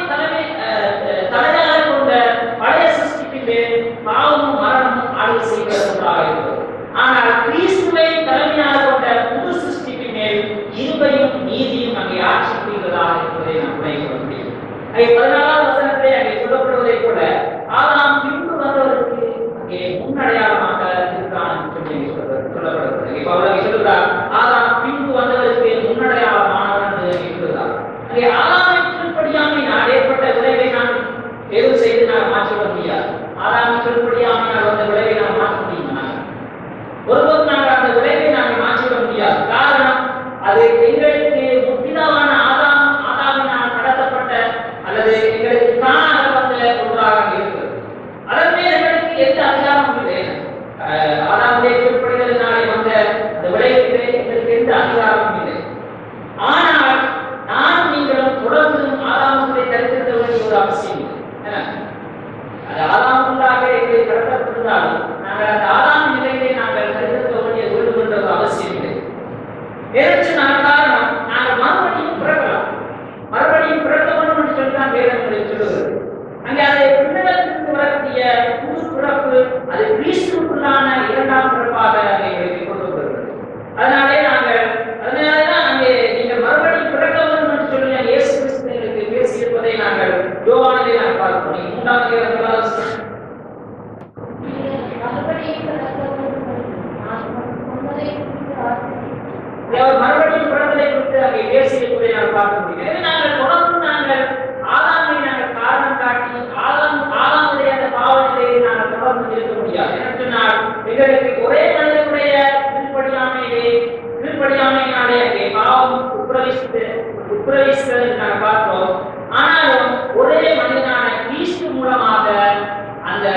தலையாக கொண்ட பழைய சிருஷ்டிப்பிலே பாவமும் மரணமும் ஆளுகை செய்கிறவர்களாக இருக்கிறோம். ஆனால் கிறிஸ்துவை தலைமையாக கொண்ட புது சிருஷ்டிப்பின் மேல் இருபையும் நீதியும் அங்கே ஆட்சி புரிவதாக இருப்பதை நாம் புரிந்து முடியும். அங்கே 14வது வசனத்திலே அங்கே சொல்லப்படுவதை போல ஆதாம் பின்பு வந்தவருக்கு அங்கே முன்னடையாளமாக இருக்கிறான் என்று சொல்லப்படுகிறது. இப்போ அவர் சொல்கிறார் ஆதாம் பின்பு வந்தவருக்கு முன்னடையாளமானவன் என்று சொல்கிறார். அங்கே ஆதாமின் கீழ்ப்படியாமையினால் ஏற்பட்ட விளைவை நாம் எதுவும் செய்து நாம் மாற்றிவிட முடியாது. ஆதாமின் கீழ்ப்படியாமையினால் வந்த விளைவை நாம் மாற்ற முடியுமா? ஒருபோது நாங்கள் அந்த விளைவை நாம் மாற்றிவிட முடியாது. காரணம் அது எங்களுக்கு முற்றிலான ஆதாமினால் கடத்தப்பட்ட அல்லது எங்களுக்கு தானாக வந்த ஒன்றாக இருக்கிறது. அதற்கு எங்களுக்கு எந்த அதிகாரமும் இல்லை. ஆதாமுடைய கீழ்ப்படிதலினாலே வந்த அந்த விளைவுக்கு எங்களுக்கு எந்த அதிகாரமும் இல்லை. ஆனால் நான் நீங்களும் தொடர்ந்து ஆதாமுடைய தரித்திருக்க வேண்டிய ஒரு அவசியம் இல்லை. அது ஆதாமுக்காக எங்களை கடத்தப்பட்டிருந்தாலும் நாங்கள் அந்த ஆதாம் நிலையிலே நாங்கள் தரித்திருக்க வேண்டிய வேண்டும் என்ற ஒரு அவசியம் இல்லை. ஏற்று காரணம் நாங்கள் மறுபடியும் பிறக்கலாம். மறுபடியும் பிறக்க வேண்டும் என்று சொல்லிதான் வேதங்களை சொல்லுகிறது. அங்கே அதை பின்னத்திற்கு வரக்கூடிய புது பிறப்பு அது கிறிஸ்துவுக்குள்ளான இரண்டாம் பிறப்பாக எங்களுக்கு கொண்டு வருகிறது. அதனாலேதான் அங்கே நீங்கள் மறுபடியும் பிறக்க வேண்டும் என்று சொல்லி இயேசு கிறிஸ்து எங்களுக்கு பேசியிருப்பதை நாங்கள் யோவானிலே நாம் பார்க்கிறோம். 3ஆம் அதிகாரம் அவர் மறுபடியும் பிறந்ததை குறித்து அங்கே பேசியிருப்பதை நாம் பார்க்க முடியும். எனவே நாங்கள் தொடர்ந்து நாங்கள் ஆதாமை நாங்கள் காரணம் காட்டி ஆதாமுடைய அந்த பாவநிலையை நாங்கள் தொடர்ந்து இருக்க முடியாது. என்று சொன்னால் எங்களுக்கு ஒரே மனிதனுடைய கீழ்ப்படியாமையினாலே அங்கே பாவம் உட்பிரவேசித்ததை நாங்கள் பார்க்கிறோம். ஆனாலும் ஒரே மனிதனான கிறிஸ்து மூலமாக அந்த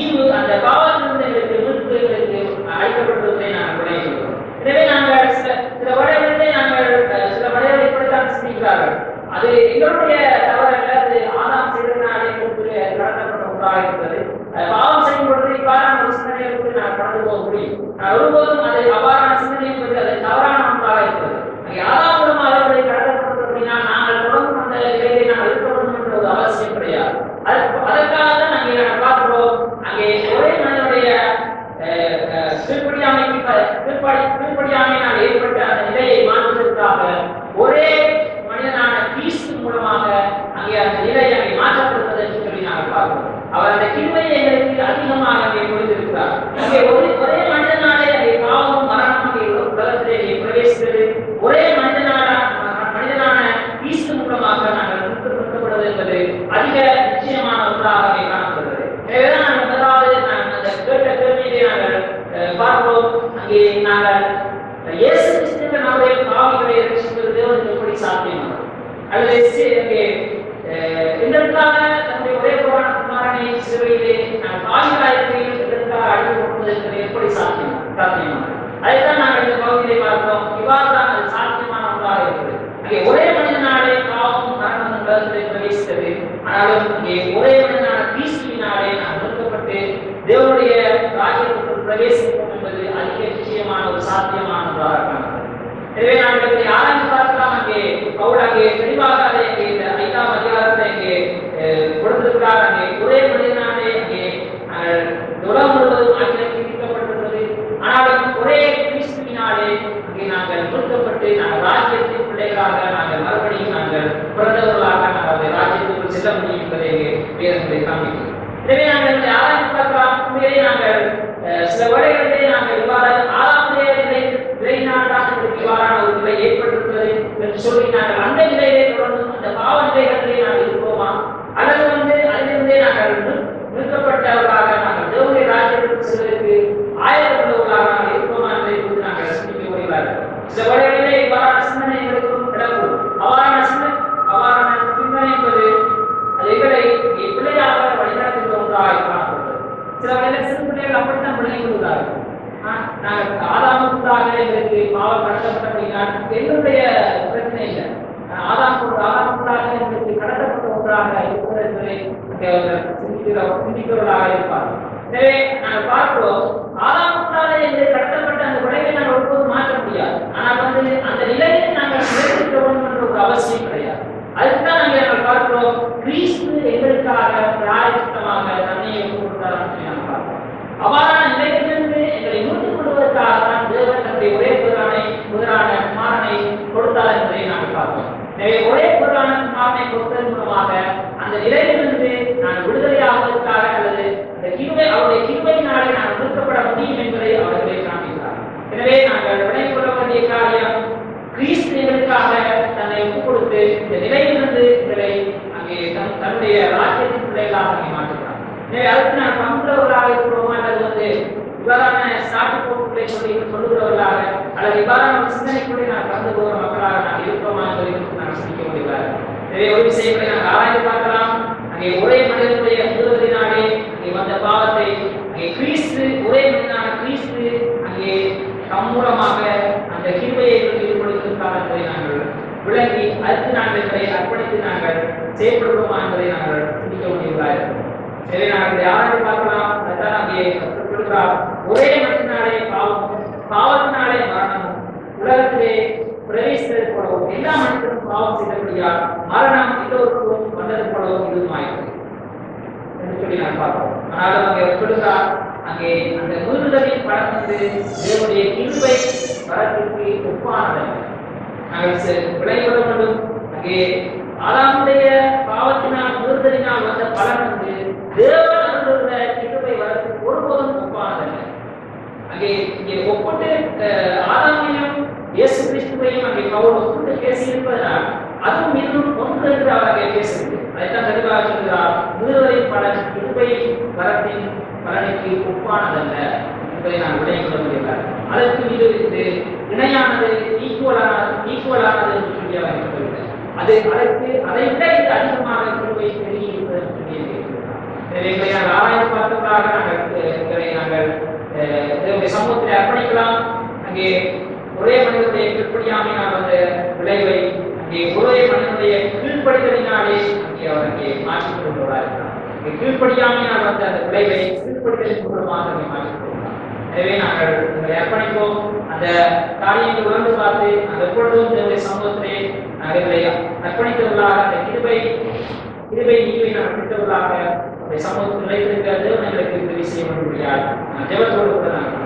ஈவு அந்த பாவத்திலிருந்து எங்களுக்கு மீட்பு எங்களுக்கு அழைக்கப்பட்டுள்ளதை நாங்கள் விளைவிக்கிறோம். எனவே நாங்கள் சில வழிகளிலே நாங்கள் சில வழிகளை இப்படித்தான் சிந்திக்கிறார்கள். அது எங்களுடைய தவறல்ல, அது ஆதாம் செய்ததினாலே கடத்தப்பட்ட ஒன்றாக இருக்கிறது. பாவம் செய்யும் பொழுது இவ்வாறான ஒரு சிந்தனையை குறித்து நான் கடந்து போக முடியும். ஒருபோதும் அது அவ்வாறான சிந்தனை என்பது அது தவறான ஒன்றாக இருக்கிறது. ஆதாம் மூலமாக அவர்களை கடத்தப்பட்டது அப்படின்னா நாங்கள் தொடர்ந்து அந்த நிலையை நாங்கள் இருக்க வேண்டும் என்ற ஒரு அவசியம் கிடையாது. அதற்காக தான் நாங்கள் பார்க்கிறோம். அங்கே ஒரே மனிதனுடைய கீழ்ப்படியாமையினால் ஏற்பட்ட அந்த நிலையை மாற்றுவதற்காக ஒரே மனிதனான கிறிஸ்து மூலமாக அங்கே அந்த நிலை அங்கே மாற்றப்படுகிறது என்று சொல்லி நாங்கள் பார்க்கிறோம். அவர் அந்த கிருபையை எங்களுக்கு அதிகமாக அங்கே கொடுத்திருக்கிறார். அங்கே ஒரே மனிதனாலே அங்கே பாவமும் மரணமும் அங்கே உலகத்திலே பிரவேசித்தது. ஒரே மனிதனான கிறிஸ்து மூலமாக நாங்கள் நிறுத்தப்படுவது என்பது அதிக நிச்சயமான ஒன்றாக அங்கே காணப்படுகிறது. எனவேதான் நாங்கள் முதலாவது அந்த கேட்ட கேள்வியிலே நாங்கள் பார்க்கிறோம். அங்கே நாங்கள் இயேசு கிறிஸ்துவின் நாமத்திலே பாவிகளை ரட்சிப்பது தேவனுக்கு எப்படி சாத்தியமானது? அல்லது அங்கே எதற்காக நம்முடைய ஒரே குமாரனை சிலுவையிலே பாவிகளாயிருக்கையில் எதற்காக அழிவு கொடுப்பது என்பது எப்படி சாத்தியமானது? அதைத்தான் நாங்கள் இந்த பகுதியிலே பார்க்கிறோம். இவ்வாறு தான் அது சாத்தியமான ஒன்றாக இருக்கிறது. அங்கே ஒரே மனிதனாலே பாவம் மரணம் உலகத்திலே பிரவேசித்தது. ஆனாலும் இங்கே ஒரே மனிதனான கிறிஸ்துவினாலே நாம் நிறுத்தப்பட்டு தேவனுடைய ராஜ்யத்திற்குள் பிரவேசிப்போம் என்பது அதிக நிச்சயமான ஒரு சாத்தியமான ஒன்றாக காணப்படுகிறது. எனவே நாங்கள் இதை ஆராய்ந்து பார்க்கலாம். அங்கே பவுல் அங்கே தெளிவாக அதை இந்த 5ஆம் அதிகாரத்தை இங்கே கொடுத்திருக்கிறார். அங்கே ஒரே மனிதனாலே அங்கே உலகம் முழுவதும் ஆக்கிரமித்து விதிக்கப்பட்டிருந்தது. ஆனாலும் ஒரே கிறிஸ்துவினாலே அங்கே நாங்கள் நிறுத்தப்பட்டு நாங்கள் ராஜ்யத்தின் பிள்ளைகளாக நாங்கள் மறுபடியும் நாங்கள் பிறந்தவர்களாக நாங்கள் ராஜ்யத்திற்குள் செல்ல முடியும் என்பதை வேதங்களை காண்பிக்கிறோம். எனவே நாங்கள் இந்த ஆராய்ச்சி பார்க்கலாம். உண்மையிலே நாங்கள் சில வேளைகளிலே நாங்கள் இவ்வாறு ஆறாமுடைய நிலையினால்தான் இவ்வாறான ஒரு நிலை ஏற்பட்டிருக்கிறது என்று சொல்லி நாங்கள் அந்த நிலையிலே தொடர்ந்து அந்த பாவ நிலைகளிலே நாங்கள் இருப்போமா, அல்லது அதிலிருந்தே நாங்கள் நிறுத்தப்பட்டவர்களாக நாங்கள் தேவனுடைய ராஜ்யத்திற்கு செல்வதற்கு ஆயத்தப்பட்டவர்களாக நாங்கள் இருப்போமா என்பதை குறித்து நாங்கள் சிந்திக்க வருகிறார்கள். சில வேளைகளிலே இவ்வாறான சிந்தனை எங்களுக்கும் கிடக்கும். அவ்வாறான சிந்தனை என்பது அது எங்களை பிள்ளையாக வழிநடத்துகிற ஒன்றாக காணப்படுகிறது. சில வேளைகளில் சிறு பிள்ளைகள் அப்படித்தான் விளையாடுகிறார்கள். நாங்கள் ஆதாமுக்காக எங்களுக்கு பாவம் கடத்தப்பட்டபடினால் என்னுடைய பிரச்சனை இல்லை. ஆதாமுக்காக எங்களுக்கு கடத்தப்பட்ட ஒன்றாக இருக்கிறது சிந்திக்கிறவர்களாக இருப்பார். எனவே நாங்கள் பார்க்கிறோம், ஆதாமுக்குள்ளாலே எங்களை கடத்தப்பட்ட அந்த விளைவை நாங்கள் ஒருபோதும் மாற்ற முடியாது. ஆனால் அந்த நிலையில் நாங்கள் நிலைத்திருக்க வேண்டும் என்ற ஒரு அவசியம் கிடையாது. அதுக்குதான் நாங்கள் பார்க்கிறோம், கிறிஸ்து எங்களுக்காக பிராயச்சித்தமாக தன்னையை ஒப்புக் கொடுத்தார் என்று நாங்கள் பார்க்கிறோம். அவ்வாறான நிலையிலிருந்து எங்களை மீட்டுக் கொள்வதற்காக தான் தேவன் தன்னுடைய ஒரே புதிரான குமாரனை கொடுத்தார் என்பதை நாங்கள் பார்க்கிறோம். எனவே ஒரே புதிரான குமாரனை கொடுத்ததன் மூலமாக அந்த நிலையிலிருந்து நான் விடுதலையாவதற்காக அல்லது அவருடைய கிருபையினாலே நான் நிறுத்தப்பட முடியும் என்பதை அவர்களை காண்பிக்கிறார். எனவே நாங்கள் விளங்கிக் கொள்ள வேண்டிய காரியம், கிறிஸ்து எங்களுக்காக தன்னை ஒப்புக் கொடுத்து இந்த நிலையிலிருந்து எங்களை அங்கே தன்னுடைய ராஜ்யத்தின் பிள்ளைகளாக மாற்றுகிறார். எனவே அதுக்கு நான் பங்குள்ளவர்களாக இருக்கிறோமா அல்லது இவ்வாறான சாட்டு போக்குகளை சொல்லுகிறவர்களாக அல்லது இவ்வாறான சிந்தனைக்குள்ளே நான் கலந்து போகிற மக்களாக நான் இருக்கிறோமா என்பதை நான் சிந்திக்க முடியாது. எனவே ஒரு விஷயங்களை நாங்கள் ஆராய்ந்து பார்க்கலாம். அங்கே ஒரே மனிதனுடைய முதல்வதினாலே அங்கே வந்த பாவத்தை அங்கே கிறிஸ்து ஒரே மனிதனான கிறிஸ்து அங்கே சமூலமாக அந்த கிருபையை ஈடுபடுவதற்கான என்பதை நாங்கள் விளங்கி அடுத்து நாங்கள் இதை அர்ப்பணித்து நாங்கள் செயல்படுவோமா என்பதை நாங்கள் சிந்திக்க முடியவில்லை. எனவே நாங்கள் ஆராய்ந்து பார்க்கலாம். அதுதான் அங்கே கொடுக்கிறார். ஒரே மனிதனாலே பாவத்தினாலே மரணமும் உலகத்திலே பிரவேசித்தது போலவும் எல்லா மனிதனும் பாவம் செய்தபடியால் மரணம் எல்லோருக்கும் வந்தது போலவும் இதுமாயிற்று என்று சொல்லி நான் பார்க்கிறோம். ஆனால் அங்கே சொல்லுகிறார், அங்கே அந்த மீறுதலின் பலன் தேவனுடைய கிருபை வரத்திற்கு ஒப்பானது. நாங்கள் விளைவுற வேண்டும். அங்கே ஆதாமுடைய பாவத்தினால் மீறுதலினால் வந்த பலன் தேவன் அருளுள்ள கிருபை வரத்திற்கு ஒருபோதும் ஒப்பானதல்ல. அங்கே இங்கே ஒப்பிட்டு ஆதாமையும் இயேசு கிறிஸ்துவையும் அங்கே பவுல் ஒப்பிட்டு பேசியிருப்பதனால் அதுவும் இன்னும் ஒன்று என்று அவர் அங்கே பேசுகிறது. அதைத்தான் தெளிவாக சொல்கிறார், மீறுதலின் பலன் கிருபையின் வரத்தின் பலனுக்கு ஒப்பானதல்ல என்பதை நான் விளங்கிக் கொள்ள முடியவில்லை. அதற்கு இது இணையானது, ஈக்குவலானது என்று சொல்லி அவர் சொல்கிறார். அதற்கு அதை விட இது அதிகமாக கிருபை பெருகி இருப்பது என்று சொல்லி இருக்கிறார். எனவே நாங்கள் ஆராய்ந்து பார்த்ததாக நாங்கள் தேவனுடைய சமூகத்தில் அர்ப்பணிக்கலாம். அங்கே ஒரே மனிதனுடைய கீழ்ப்படியாமையினால் வந்த விளைவை அங்கே ஒரே மனிதனுடைய கீழ்ப்படிதலினாலே அங்கே அவர் அங்கே மாற்றிக் கொள்வதாக கீழ்ப்படியாமையினால் வந்த அந்த விளைவை கீழ்ப்படிதலின் மூலமாக அங்கே மாற்றிக் கொள்கிறார். எனவே நாங்கள் உங்களை அர்ப்பணிப்போம். அந்த காரியத்தை உணர்ந்து பார்த்து அந்த எப்பொழுதும் தேவனுடைய சமூகத்திலே நாங்கள் எங்களை அர்ப்பணித்தவர்களாக அந்த கிருபை நீவை நாங்கள் பிடித்தவர்களாக சமூகத்தில் நிலைத்திருக்க தேவன் எங்களுக்கு உதவி செய்ய முடியாது. ஜெபத்தோடு கூட நாங்கள்